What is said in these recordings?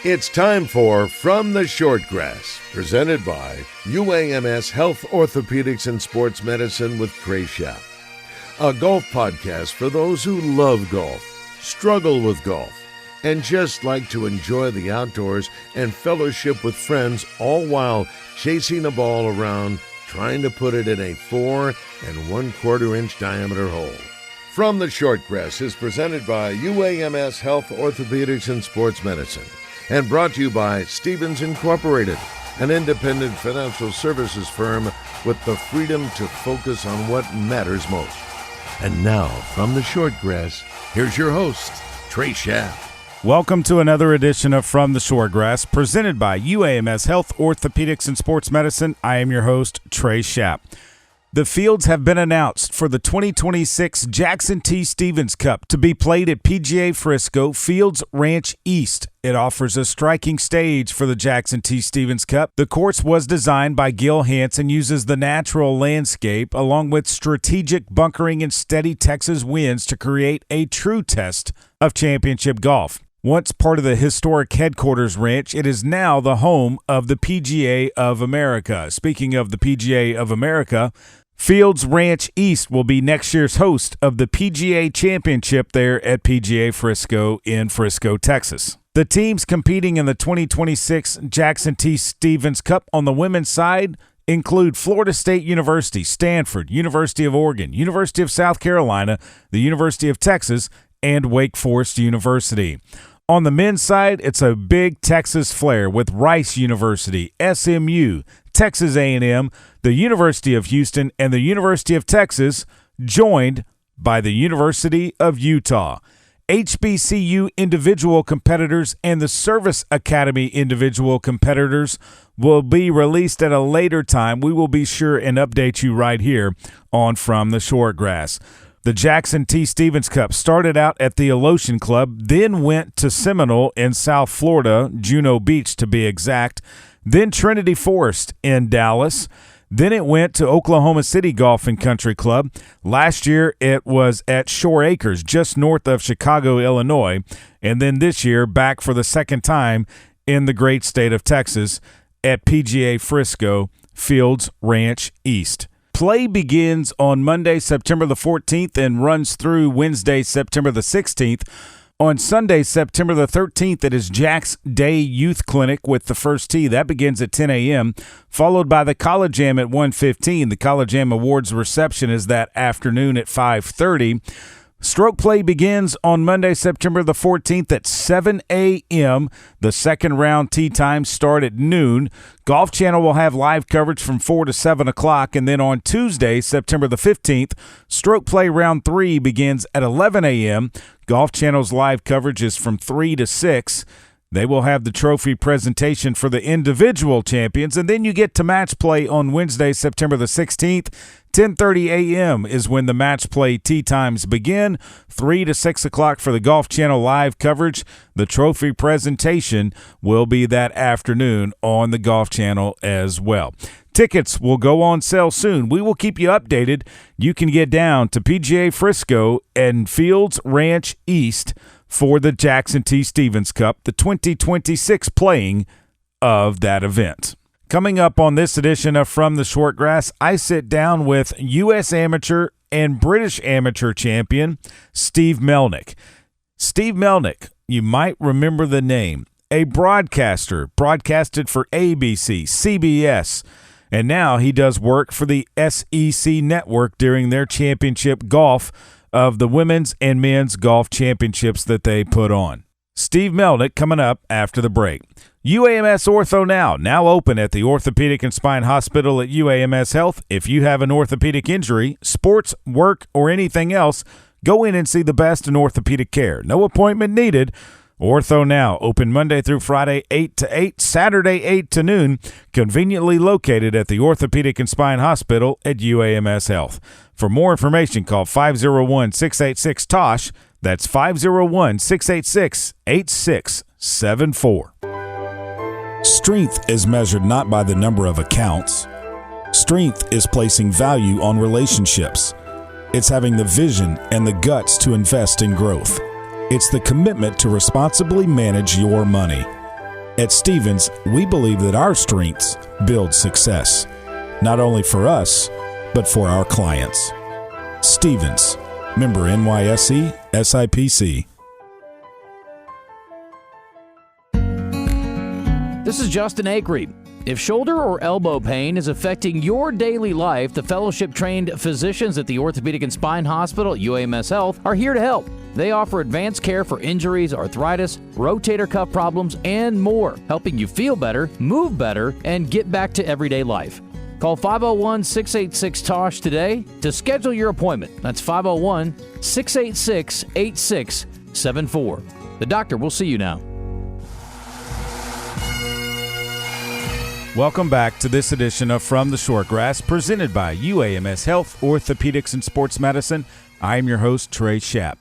It's time for From the Shortgrass, presented by UAMS Health, Orthopedics, and Sports Medicine with Trey Schaap. A golf podcast for those who love golf, struggle with golf, and just like to enjoy the outdoors and fellowship with friends, all while chasing a ball around, trying to put it in a 4 1/4 inch diameter hole. From the Shortgrass is presented by UAMS Health, Orthopedics, and Sports Medicine, and brought to you by Stevens Incorporated, an independent financial services firm with the freedom to focus on what matters most. And now, from the Shortgrass, here's your host, Trey Schaap. Welcome to another edition of From the Shortgrass, presented by UAMS Health, Orthopedics, and Sports Medicine. I am your host, Trey Schaap. The fields have been announced for the 2026 Jackson T. Stevens Cup to be played at PGA Frisco Fields Ranch East. It offers a striking stage for the Jackson T. Stevens Cup. The course was designed by Gil Hanse and uses the natural landscape along with strategic bunkering and steady Texas winds to create a true test of championship golf. Once part of the historic headquarters ranch, it is now the home of the PGA of America. Speaking of the PGA of America, Fields Ranch East will be next year's host of the PGA Championship there at PGA Frisco in Frisco, Texas. The teams competing in the 2026 Jackson T. Stevens Cup on the women's side include Florida State University, Stanford, University of Oregon, University of South Carolina, the University of Texas, and Wake Forest University. On the men's side, it's a big Texas flair with Rice University, SMU, Texas A&M, the University of Houston, and the University of Texas, joined by the University of Utah. HBCU individual competitors and the Service Academy individual competitors will be released at a later time. We will be sure and update you right here on From the Shortgrass. The Jackson T. Stevens Cup started out at the Alotian Club, then went to Seminole in South Florida, Juno Beach to be exact, then Trinity Forest in Dallas. Then it went to Oklahoma City Golf and Country Club. Last year it was at Shore Acres, just north of Chicago, Illinois. And then this year, back for the second time in the great state of Texas at PGA Frisco Fields Ranch East. Play begins on Monday, September the 14th and runs through Wednesday, September the 16th. On Sunday, September the 13th, it is Jack's Day Youth Clinic with the first tee. That begins at 10 a.m., followed by the College Jam at 1:15. The College Jam Awards reception is that afternoon at 5:30. Stroke play begins on Monday, September the 14th at 7 a.m. The second round tee times start at noon. Golf Channel will have live coverage from 4 to 7 o'clock. And then on Tuesday, September the 15th, stroke play round 3 begins at 11 a.m. Golf Channel's live coverage is from 3 to 6. They will have the trophy presentation for the individual champions. And then you get to match play on Wednesday, September the 16th. 10:30 a.m. is when the match play tee times begin. 3 to 6 o'clock for the Golf Channel live coverage. The trophy presentation will be that afternoon on the Golf Channel as well. Tickets will go on sale soon. We will keep you updated. You can get down to PGA Frisco and Fields Ranch East for the Jackson T. Stevens Cup, the 2026 playing of that event. Coming up on this edition of From the Shortgrass, I sit down with U.S. Amateur and British Amateur champion Steve Melnyk. Steve Melnyk, you might remember the name, a broadcaster, broadcasted for ABC, CBS, and now he does work for the SEC Network during their championship golf of the women's and men's golf championships that they put on. Steve Melnyk coming up after the break. UAMS Ortho now open at the Orthopedic and Spine Hospital at UAMS Health. If you have an orthopedic injury, sports, work, or anything else, go in and see the best in orthopedic care. No appointment needed. Ortho Now, open Monday through Friday, 8 to 8, Saturday, 8 to noon, conveniently located at the Orthopedic and Spine Hospital at UAMS Health. For more information, call 501-686-TOSH. That's 501-686-8674. Strength is measured not by the number of accounts. Strength is placing value on relationships. It's having the vision and the guts to invest in growth. It's the commitment to responsibly manage your money. At Stevens, we believe that our strengths build success, not only for us, but for our clients. Stevens, member NYSE, SIPC. This is Justin Acree. If shoulder or elbow pain is affecting your daily life, the fellowship-trained physicians at the Orthopedic and Spine Hospital at UAMS Health are here to help. They offer advanced care for injuries, arthritis, rotator cuff problems, and more, helping you feel better, move better, and get back to everyday life. Call 501-686-TOSH today to schedule your appointment. That's 501-686-8674. The doctor will see you now. Welcome back to this edition of From the Shortgrass, presented by UAMS Health, Orthopedics, and Sports Medicine. I am your host, Trey Schaap.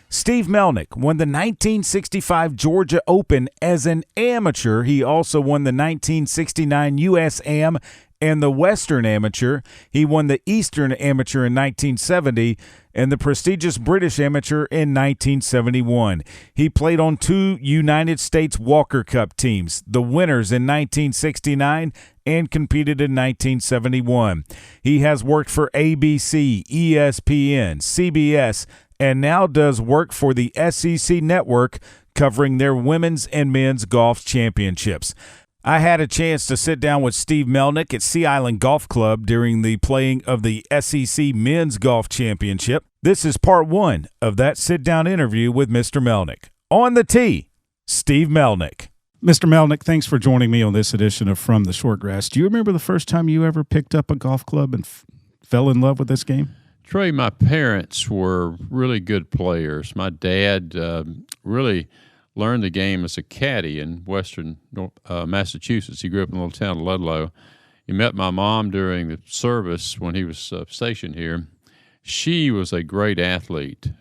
Steve Melnyk won the 1965 Georgia Open as an amateur. He also won the 1969 U.S. Am and the Western Amateur. He won the Eastern Amateur in 1970 and the prestigious British Amateur in 1971. He played on 2 United States Walker Cup teams, the winners in 1969 and competed in 1971. He has worked for ABC, ESPN, CBS, and now does work for the SEC Network covering their women's and men's golf championships. I had a chance to sit down with Steve Melnyk at Sea Island Golf Club during the playing of the SEC Men's Golf Championship. This is part 1 of that sit-down interview with Mr. Melnyk. On the tee, Steve Melnyk. Mr. Melnyk, thanks for joining me on this edition of From the Shortgrass. Do you remember the first time you ever picked up a golf club and fell in love with this game? Trey, my parents were really good players. My dad really learned the game as a caddy in western Massachusetts. He grew up in a little town of Ludlow. He met my mom during the service when he was stationed here. She was a great athlete.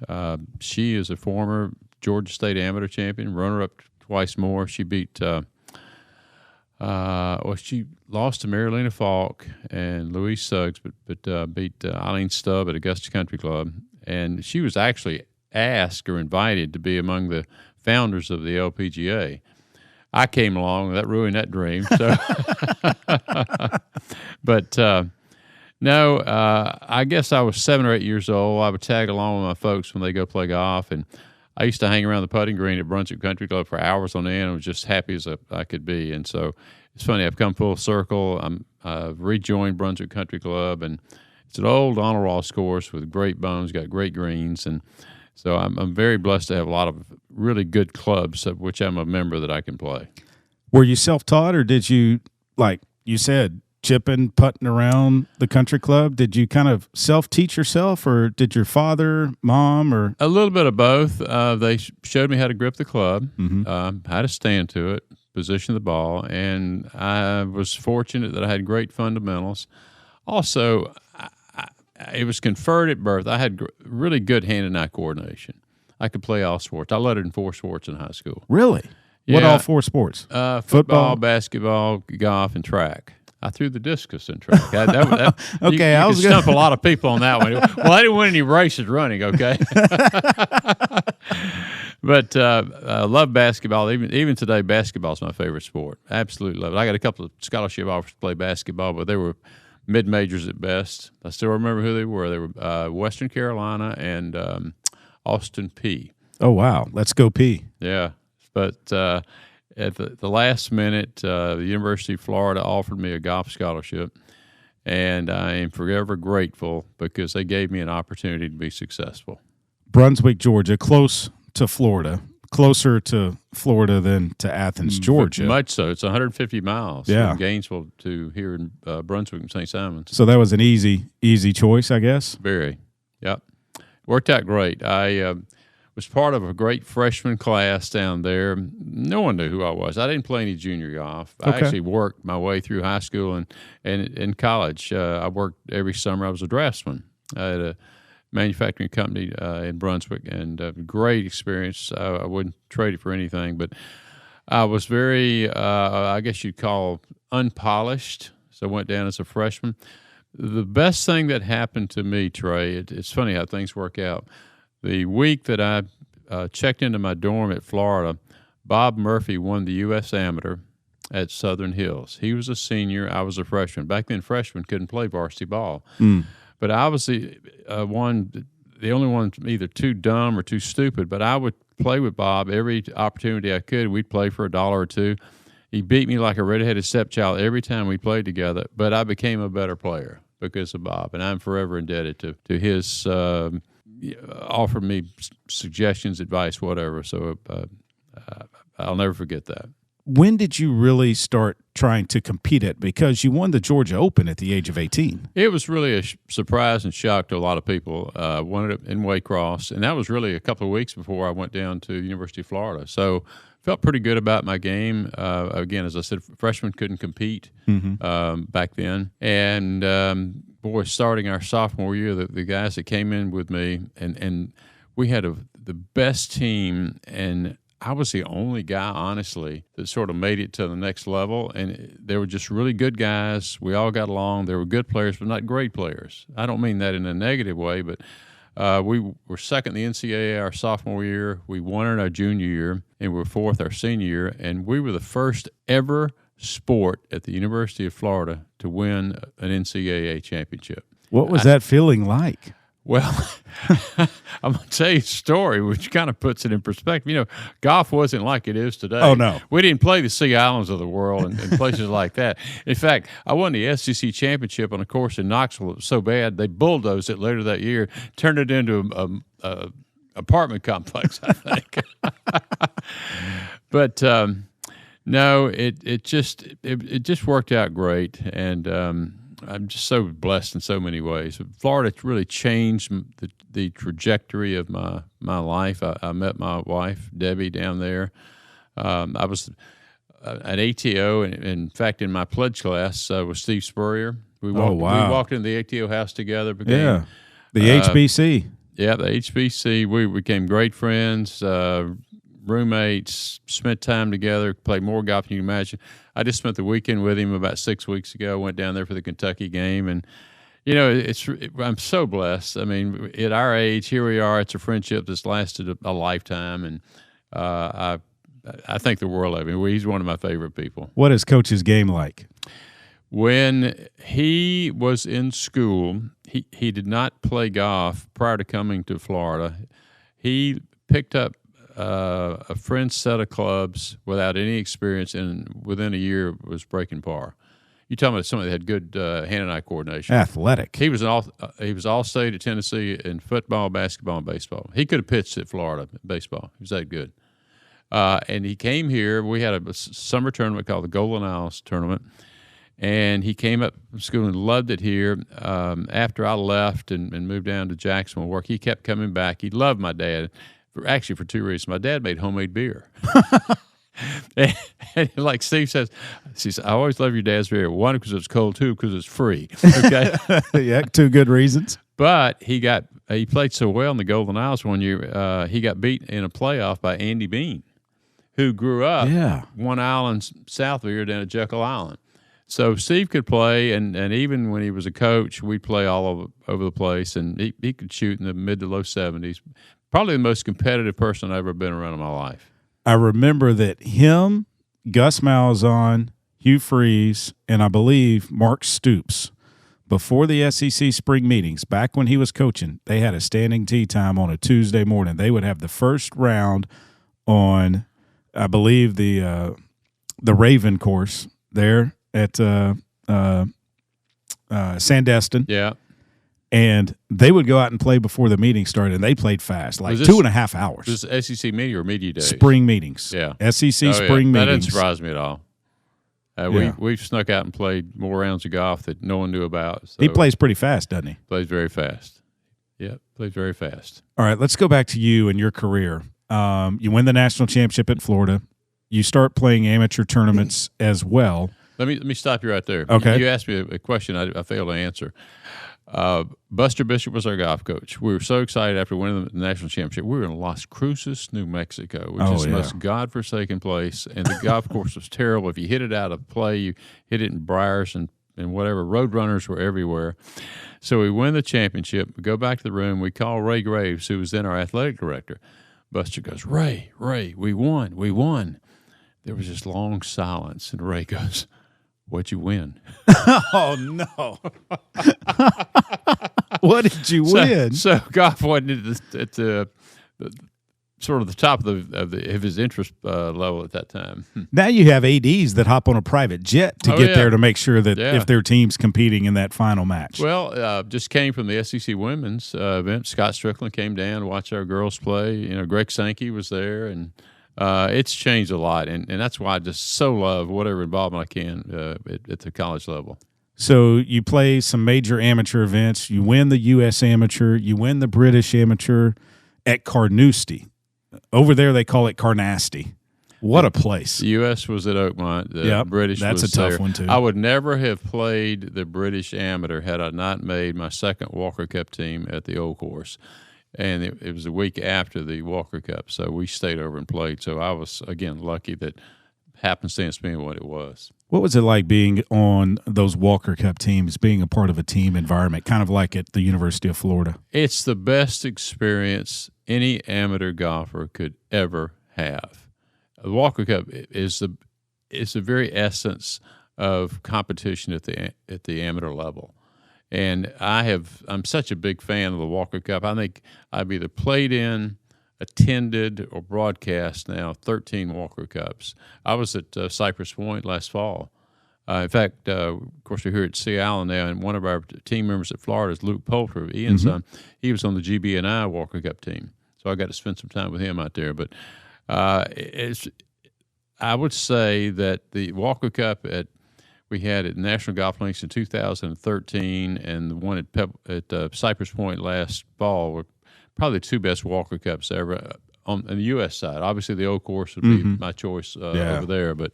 She is a former Georgia State amateur champion, runner-up twice more. She beat she lost to Marilena Falk and Louise Suggs, but beat Eileen Stubb at Augusta Country Club. And she was actually asked or invited to be among the founders of the LPGA. I came along, that ruined that dream. So, but no, I guess I was 7 or 8 years old. I would tag along with my folks when they go play golf, and I used to hang around the putting green at Brunswick Country Club for hours on end. I was just happy as I could be, and so it's funny. I've come full circle. I've rejoined Brunswick Country Club, and it's an old honor Ross course with great bones, got great greens, and so I'm very blessed to have a lot of really good clubs, of which I'm a member, that I can play. Were you self-taught, or did you, like you said, chipping, putting around the country club? Did you kind of self-teach yourself, or did your father, mom, or? A little bit of both. They showed me how to grip the club, how to stand to it, position the ball, and I was fortunate that I had great fundamentals. Also, it was conferred at birth. I had really good hand and eye coordination. I could play all sports. I lettered in 4 sports in high school. Really? Yeah. What all 4 sports? Football, basketball, golf, and track. I threw the discus in track. Okay, you could stump a lot of people on that one. Well, I didn't win any races running, okay? But I love basketball. Even today, basketball is my favorite sport. Absolutely love it. I got a couple of scholarship offers to play basketball, but they were mid-majors at best. I still remember who they were. They were Western Carolina and Austin P. Oh, wow. Let's go P. Yeah. But at the last minute, the University of Florida offered me a golf scholarship, and I am forever grateful because they gave me an opportunity to be successful. Brunswick, Georgia, close to Florida. Closer to Florida than to Athens, Georgia. Much so. It's 150 miles from Gainesville to here in Brunswick and St. Simons. So that was an easy choice, I guess? Very. Yep. Worked out great. I was part of a great freshman class down there. No one knew who I was. I didn't play any junior golf. I actually worked my way through high school and in college. I worked every summer. I was a draftsman. I had a manufacturing company in Brunswick, and great experience. I wouldn't trade it for anything, but I was very, I guess you'd call, unpolished, so I went down as a freshman. The best thing that happened to me, Trey, it's funny how things work out. The week that I checked into my dorm at Florida, Bob Murphy won the U.S. Amateur, at Southern Hills. He was a senior. I was a freshman. Back then, freshmen couldn't play varsity ball. But I was the only one either too dumb or too stupid. But I would play with Bob every opportunity I could. We'd play for $1 or $2. He beat me like a red-headed stepchild every time we played together. But I became a better player because of Bob, and I'm forever indebted to his offered me suggestions, advice, whatever. So I'll never forget that. When did you really start trying to compete at? Because you won the Georgia Open at the age of 18. It was really a surprise and shock to a lot of people. Won it in Waycross, and that was really a couple of weeks before I went down to the University of Florida. So felt pretty good about my game. Again, as I said, freshmen couldn't compete back then. And, boy, starting our sophomore year, the guys that came in with me, and we had the best team, and I was the only guy, honestly, that sort of made it to the next level. And they were just really good guys. We all got along. They were good players, but not great players. I don't mean that in a negative way, but we were second in the NCAA our sophomore year. We won it our junior year, and we were fourth our senior year. And we were the first ever sport at the University of Florida to win an NCAA championship. What was that feeling like? Well, I'm going to tell you a story which kind of puts it in perspective. You know, golf wasn't like it is today. Oh, no. We didn't play the Sea Islands of the world and places like that. In fact, I won the SEC championship on a course in Knoxville. It was so bad, they bulldozed it later that year, turned it into a apartment complex, I think. But no, it just worked out great, and I'm just so blessed in so many ways. Florida really changed the trajectory of my life. I met my wife, Debbie, down there. I was at ATO, and in fact, in my pledge class with Steve Spurrier. We walked in the ATO house together. The HBC. Yeah, the HBC. We became great friends, roommates, spent time together, played more golf than you can imagine. I just spent the weekend with him about 6 weeks ago. Went down there for the Kentucky game, and you know, I'm so blessed. I mean, at our age, here we are. It's a friendship that's lasted a lifetime, and I think the world of him. He's one of my favorite people. What is Coach's game like? When he was in school, he did not play golf prior to coming to Florida. He picked up a friend's set of clubs without any experience, and within a year was breaking par. You're talking about somebody that had good hand-eye coordination. Athletic. He was all state at Tennessee in football, basketball, and baseball. He could have pitched at Florida in baseball. He was that good. And he came here. We had a summer tournament called the Golden Isles Tournament, and he came up from school and loved it here. After I left and moved down to Jacksonville work, he kept coming back. He loved my dad. Actually, for two reasons. My dad made homemade beer. and like Steve says, I always love your dad's beer. One, because it's cold. Two, because it's free. Okay? Yeah, two good reasons. But he played so well in the Golden Isles one year, he got beat in a playoff by Andy Bean, who grew up 1 island south of here down at Jekyll Island. So Steve could play, and even when he was a coach, we'd play all over the place, and he could shoot in the mid to low 70s. Probably the most competitive person I've ever been around in my life. I remember that him, Gus Malzahn, Hugh Freeze, and I believe Mark Stoops, before the SEC spring meetings, back when he was coaching, they had a standing tee time on a Tuesday morning. They would have the first round on, I believe, the Raven course there at Sandestin. Yeah. And they would go out and play before the meeting started, and they played fast, like 2.5 hours. Was this SEC media or media days? Spring meetings. Yeah. SEC spring meetings. That didn't surprise me at all. We've snuck out and played more rounds of golf that no one knew about. So he plays pretty fast, doesn't he? Plays very fast. Yeah, plays very fast. All right, let's go back to you and your career. You win the national championship at Florida. You start playing amateur tournaments as well. Let me stop you right there. Okay. You asked me a question I failed to answer. Buster Bishop was our golf coach. We were so excited after winning the national championship. We were in Las Cruces, New Mexico, which is the most godforsaken place, and the golf course was terrible. If you hit it out of play, you hit it in briars and whatever. Road runners were everywhere. So we win the championship. We go back to the room. We call Ray Graves, who was then our athletic director. Buster goes, Ray, we won. there was this long silence, and Ray goes, "What'd you win?" Oh, no. What did you win? So golf wasn't at the sort of the top of his interest level at that time. Now you have ADs that hop on a private jet to get there to make sure that if their team's competing in that final match. Well, just came from the SEC women's event. Scott Strickland came down to watch our girls play. You know, Greg Sankey was there, and it's changed a lot. And that's why I just so love whatever involvement I can at the college level. So you play some major amateur events. You win the U.S. Amateur. You win the British Amateur at Carnoustie. Over there, they call it Carnasty. What a place. The U.S. was at Oakmont. The British that's was a tough there. one, too. I would never have played the British Amateur had I not made my second Walker Cup team at the Old Course. And it was a week after the Walker Cup, so we stayed over and played. So I was, again, lucky that happenstance being what it was. What was it like being on those Walker Cup teams, being a part of a team environment, kind of like at the University of Florida? It's the best experience any amateur golfer could ever have. The Walker Cup is the very essence of competition at the amateur level. And I'm such a big fan of the Walker Cup. I think I've either played in, attended, or broadcast now 13 Walker Cups. I was at Cypress Point last fall. In fact, of course, we're here at Sea Island now, and one of our team members at Florida is Luke Poulter, Ian's son. He was on the GB&I Walker Cup team, so I got to spend some time with him out there. But I would say that the Walker Cup we had at National Golf Links in 2013 and the one at Cypress Point last fall were probably the two best Walker Cups ever on the U.S. side. Obviously, the Old Course would be my choice over there, but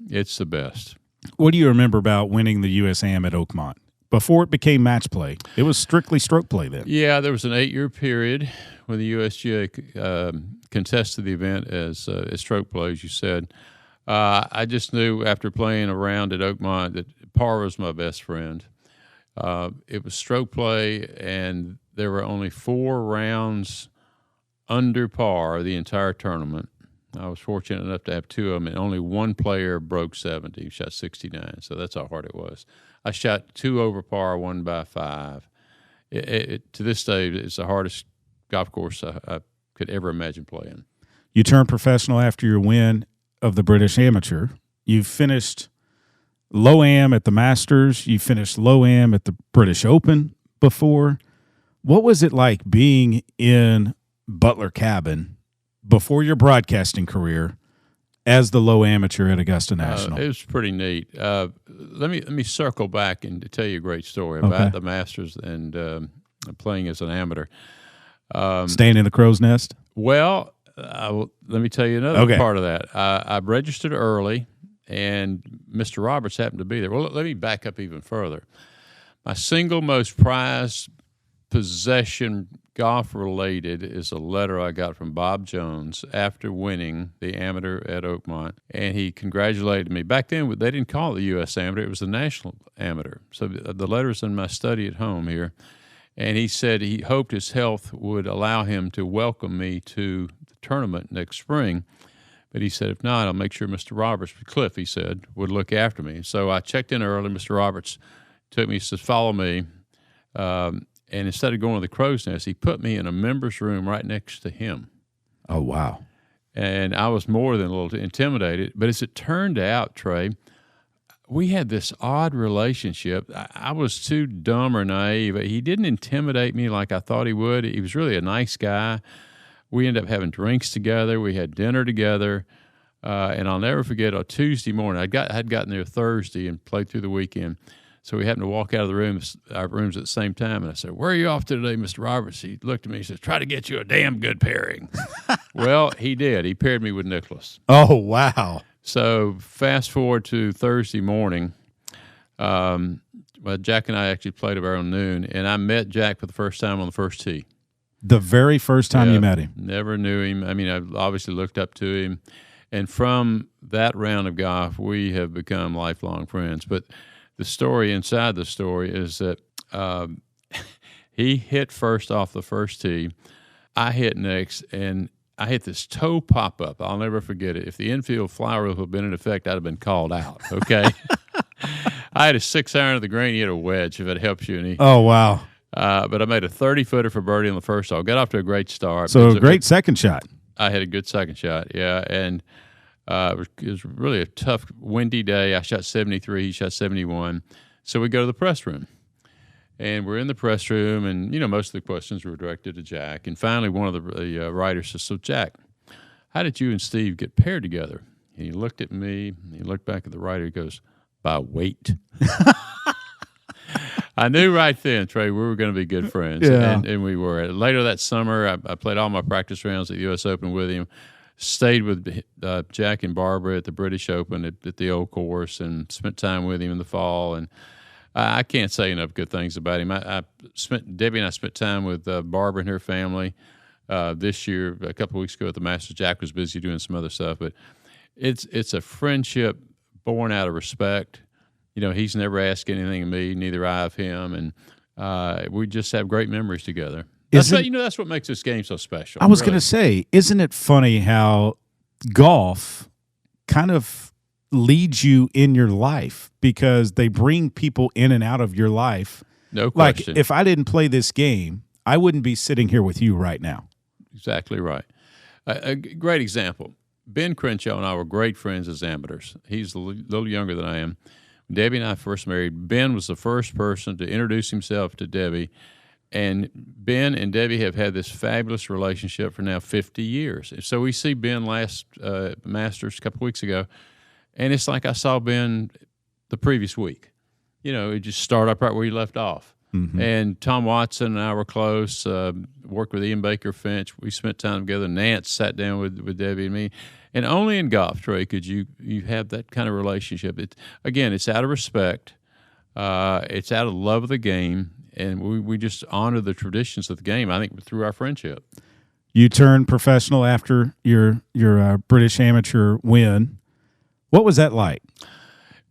it's the best. What do you remember about winning the U.S. Am at Oakmont? Before it became match play, it was strictly stroke play then. Yeah, there was an 8-year period when the USGA contested the event as stroke play, as you said. I just knew after playing around at Oakmont that par was my best friend. It was stroke play, and there were only 4 rounds under par the entire tournament. I was fortunate enough to have 2 of them, and only one player broke 70. He shot 69, so that's how hard it was. I shot 2 over par, 1 by 5. To this day, it's the hardest golf course I could ever imagine playing. You turned professional after your win of the British Amateur. You finished low-am at the Masters. You finished low-am at the British Open before. What was it like being in Butler Cabin before your broadcasting career as the low amateur at Augusta National? It was pretty neat. Let me circle back and tell you a great story about the Masters and playing as an amateur. Staying in the crow's nest? Well, let me tell you another part of that. I registered early, and Mr. Roberts happened to be there. Well, let me back up even further. My single most prized possession, golf-related, is a letter I got from Bob Jones after winning the amateur at Oakmont, and he congratulated me. Back then, they didn't call it the U.S. Amateur. It was the National Amateur. So the letter's in my study at home here, and he said he hoped his health would allow him to welcome me to the tournament next spring. But he said, if not, I'll make sure Mr. Roberts, Cliff, he said, would look after me. So I checked in early. Mr. Roberts took me, he says, follow me. And instead of going to the crow's nest, he put me in a member's room right next to him. Oh, wow. And I was more than a little intimidated. But as it turned out, Trey, we had this odd relationship. I was too dumb or naive. He didn't intimidate me like I thought he would. He was really a nice guy. We ended up having drinks together. We had dinner together. And I'll never forget, on Tuesday morning, I'd gotten there Thursday and played through the weekend. So we happened to walk out of our rooms at the same time, and I said, where are you off to today, Mr. Roberts? He looked at me and said, try to get you a damn good pairing. Well, he did. He paired me with Nicholas. Oh, wow. So fast forward to Thursday morning. Jack and I actually played around noon, and I met Jack for the first time on the first tee. The very first time you met him? Never knew him. I mean, I obviously looked up to him. And from that round of golf, we have become lifelong friends. But the story inside the story is that he hit first off the first tee. I hit next, and I hit this toe pop-up. I'll never forget it. If the infield fly rule had been in effect, I'd have been called out, okay? I had a 6-iron of the green. He had a wedge, if it helps you any. Oh, wow. But I made a 30-footer for birdie on the first hole. Got off to a great start. So a great second shot. I had a good second shot, yeah. And it was really a tough, windy day. I shot 73. He shot 71. So we go to the press room. And we're in the press room, and, most of the questions were directed to Jack. And finally, one of the writers says, so, Jack, how did you and Steve get paired together? And he looked at me, and he looked back at the writer. He goes, by weight. I knew right then, Trey, we were going to be good friends. Yeah. And we were. Later that summer, I played all my practice rounds at the U.S. Open with him, stayed with Jack and Barbara at the British Open at the old course, and spent time with him in the fall. And I can't say enough good things about him. Debbie and I spent time with Barbara and her family this year, a couple of weeks ago at the Masters. Jack was busy doing some other stuff, but it's a friendship born out of respect. He's never asked anything of me, neither I of him, and we just have great memories together. That's what makes this game so special. I was going to say, isn't it funny how golf kind of leads you in your life, because they bring people in and out of your life. No question. Like, if I didn't play this game, I wouldn't be sitting here with you right now. Exactly right. A great example. Ben Crenshaw and I were great friends as amateurs. He's a little younger than I am. When Debbie and I first married, Ben was the first person to introduce himself to Debbie, and Ben and Debbie have had this fabulous relationship for now 50 years. So we see Ben last Masters a couple of weeks ago, and it's like I saw Ben the previous week. It just started up right where he left off. Mm-hmm. And Tom Watson and I were close, worked with Ian Baker Finch. We spent time together. Nance sat down with Debbie and me. And only in golf, Trey, could you have that kind of relationship. It's out of respect. It's out of love of the game. And we just honor the traditions of the game, I think, through our friendship. You turned professional after your British amateur win. What was that like?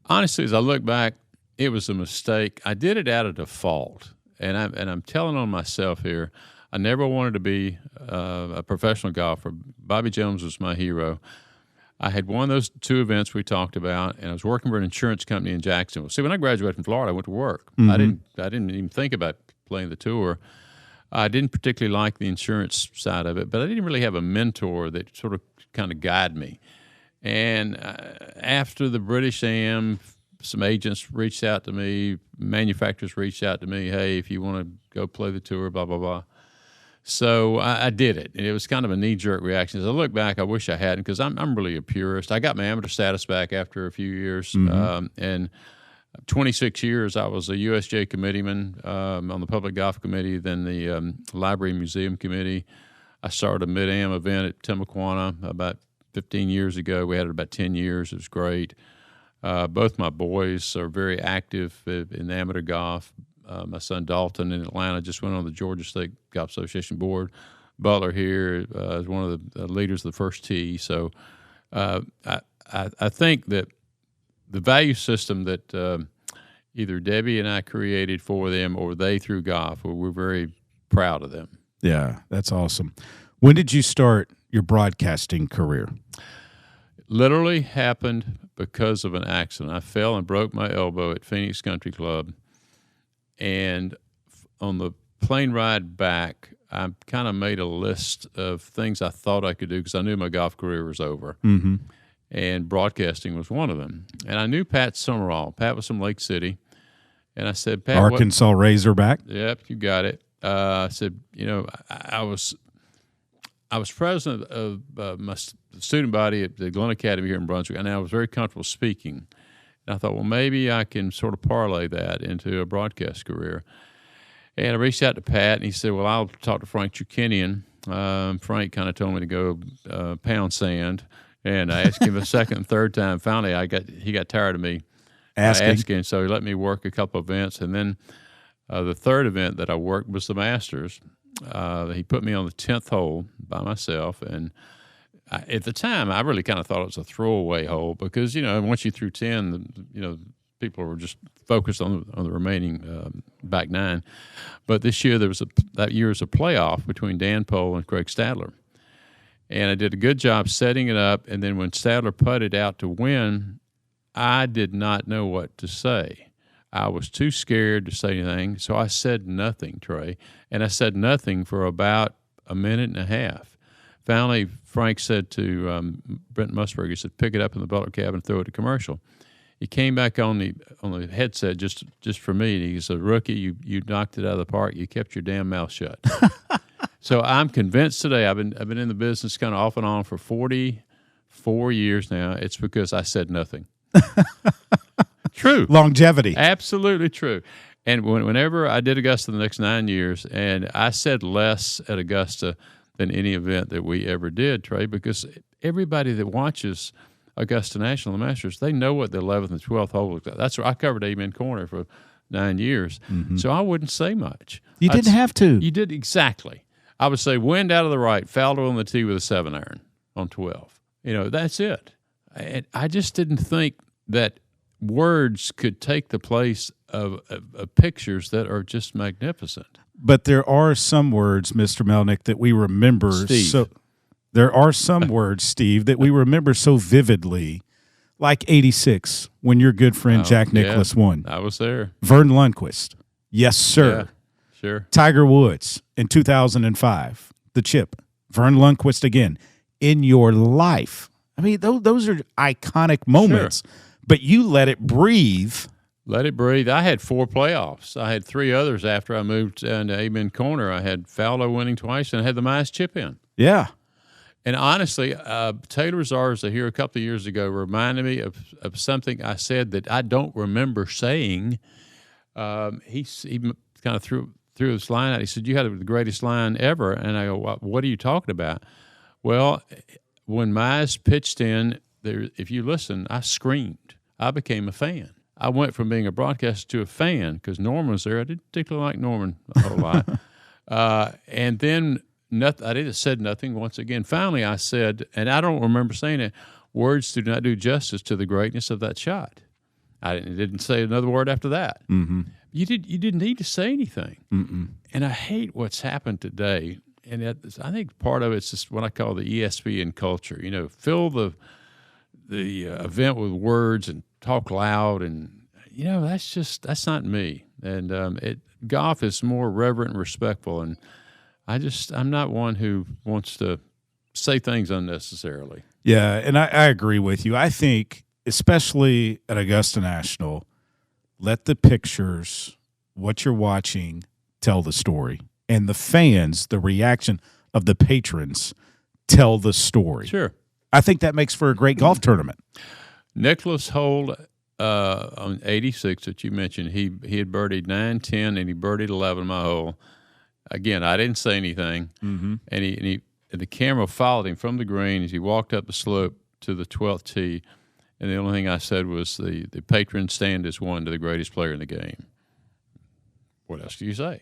Honestly, as I look back, it was a mistake. I did it out of default, and I'm telling on myself here. I never wanted to be a professional golfer. Bobby Jones was my hero. I had won those 2 events we talked about, and I was working for an insurance company in Jacksonville. See, when I graduated from Florida, I went to work. Mm-hmm. I didn't even think about playing the tour. I didn't particularly like the insurance side of it, but I didn't really have a mentor that sort of kind of guided me. And after the British Am, some agents reached out to me, manufacturers reached out to me, hey, if you want to go play the tour, blah, blah, blah. So I did it, and it was kind of a knee-jerk reaction. As I look back, I wish I hadn't, because I'm really a purist. I got my amateur status back after a few years, and 26 years I was a USJ committeeman on the Public Golf Committee, then the Library and Museum Committee. I started a mid-am event at Timuquana about 15 years ago. We had it about 10 years. It was great. Both my boys are very active in amateur golf. My son Dalton in Atlanta just went on the Georgia State Golf Association board. Butler here is one of the leaders of the first tee. So I think that the value system that either Debbie and I created for them or they through golf, we're very proud of them. Yeah, that's awesome. When did you start your broadcasting career? Literally happened because of an accident. I fell and broke my elbow at Phoenix Country Club, and on the plane ride back, I kind of made a list of things I thought I could do because I knew my golf career was over, and broadcasting was one of them. And I knew Pat Summerall. Pat was from Lake City, and I said, Pat, Arkansas Razorback. Yep, you got it. I said, I was president of my student body at the Glenn Academy here in Brunswick, and I was very comfortable speaking. And I thought, well, maybe I can sort of parlay that into a broadcast career. And I reached out to Pat, and he said, well, I'll talk to Frank Chukinian. Frank kind of told me to go pound sand, and I asked him a second and third time. Finally, he got tired of me asking, so he let me work a couple of events. And then the third event that I worked was the Masters. He put me on the 10th hole by myself, and at the time, I really kind of thought it was a throwaway hole because, once you threw 10, people were just focused on the remaining back 9. But this year, that year was a playoff between Dan Pohl and Craig Stadler. And I did a good job setting it up. And then when Stadler putted out to win, I did not know what to say. I was too scared to say anything, so I said nothing, Trey. And I said nothing for about a minute and a half. Finally, Frank said to Brent Musburger, he said, pick it up in the butler cabin and throw it to commercial. He came back on the headset just for me, and he said, rookie, you knocked it out of the park. You kept your damn mouth shut. So I'm convinced today, I've been in the business kind of off and on for 44 years now. It's because I said nothing. True. Longevity. Absolutely true. And whenever I did Augusta the next 9 years, and I said less at Augusta than any event that we ever did, Trey, because everybody that watches Augusta National, the Masters, they know what the 11th and 12th hole looks like. That's where I covered Amen Corner for 9 years. Mm-hmm. So I wouldn't say much. You didn't have to. You did, exactly. I would say wind out of the right, fouled on the tee with a 7-iron on 12. That's it. And I just didn't think that words could take the place of pictures that are just magnificent. But there are some words, Mr. Melnyk, that we remember. Steve. There are some words, Steve, that we remember so vividly, like 86, when your good friend Jack Nicklaus won. I was there. Vern Lundquist. Yes, sir. Yeah, sure. Tiger Woods in 2005. The chip. Vern Lundquist again. In your life. I mean, those are iconic moments. Sure. But you let it breathe. Let it breathe. I had 4 playoffs. I had 3 others after I moved into Amen Corner. I had Faldo winning twice, and I had the Mize chip in. Yeah. And honestly, Taylor Zarza here a couple of years ago reminded me of something I said that I don't remember saying. He kind of threw this line out. He said, you had the greatest line ever. And I go, what are you talking about? Well, when Mize pitched in, if you listen, I screamed. I became a fan. I went from being a broadcaster to a fan because Norman was there. I didn't particularly like Norman a whole lot. And then I said nothing once again. Finally, I said, and I don't remember saying it, words do not do justice to the greatness of that shot. I didn't say another word after that. Mm-hmm. You didn't need to say anything. Mm-mm. And I hate what's happened today. And I think part of it's just what I call the ESPN culture. Fill the event with words and talk loud, and that's not me. And golf is more reverent and respectful, and I'm not one who wants to say things unnecessarily. Yeah, and I agree with you. I think, especially at Augusta National, let the pictures, what you're watching, tell the story. And the fans, the reaction of the patrons, tell the story. Sure. I think that makes for a great golf tournament. Nicholas Holt on 86 that you mentioned, he had birdied 9, 10, and he birdied 11 my hole. Again, I didn't say anything, mm-hmm. and the camera followed him from the green as he walked up the slope to the 12th tee, and the only thing I said was the patron stand is one to the greatest player in the game. What else do you say?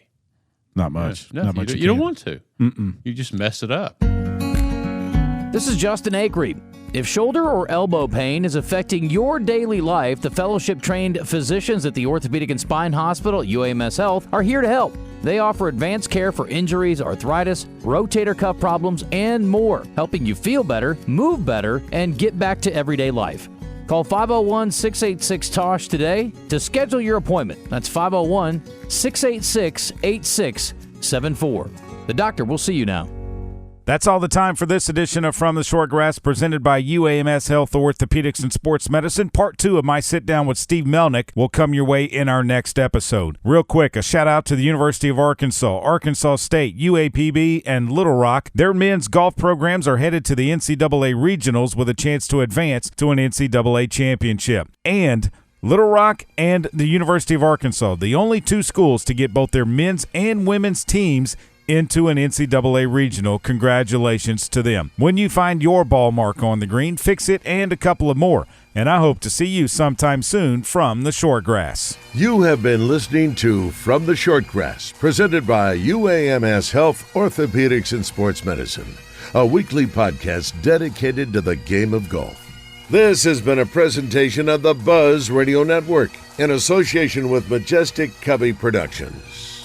Not much. Not much. You don't want to. Mm-mm. You just mess it up. This is Justin Acree. If shoulder or elbow pain is affecting your daily life, the fellowship-trained physicians at the Orthopedic and Spine Hospital at UAMS Health are here to help. They offer advanced care for injuries, arthritis, rotator cuff problems, and more, helping you feel better, move better, and get back to everyday life. Call 501-686-TOSH today to schedule your appointment. That's 501-686-8674. The doctor will see you now. That's all the time for this edition of From the Shortgrass, presented by UAMS Health, Orthopedics, and Sports Medicine. Part 2 of my sit-down with Steve Melnyk will come your way in our next episode. Real quick, a shout-out to the University of Arkansas, Arkansas State, UAPB, and Little Rock. Their men's golf programs are headed to the NCAA Regionals with a chance to advance to an NCAA championship. And Little Rock and the University of Arkansas, the only 2 schools to get both their men's and women's teams into an NCAA regional. Congratulations to them. When you find your ball mark on the green, fix it and a couple of more. And I hope to see you sometime soon from the Shortgrass. You have been listening to From the Shortgrass, presented by UAMS Health, Orthopedics, and Sports Medicine, a weekly podcast dedicated to the game of golf. This has been a presentation of the Buzz Radio Network in association with Majestic Cubby Productions.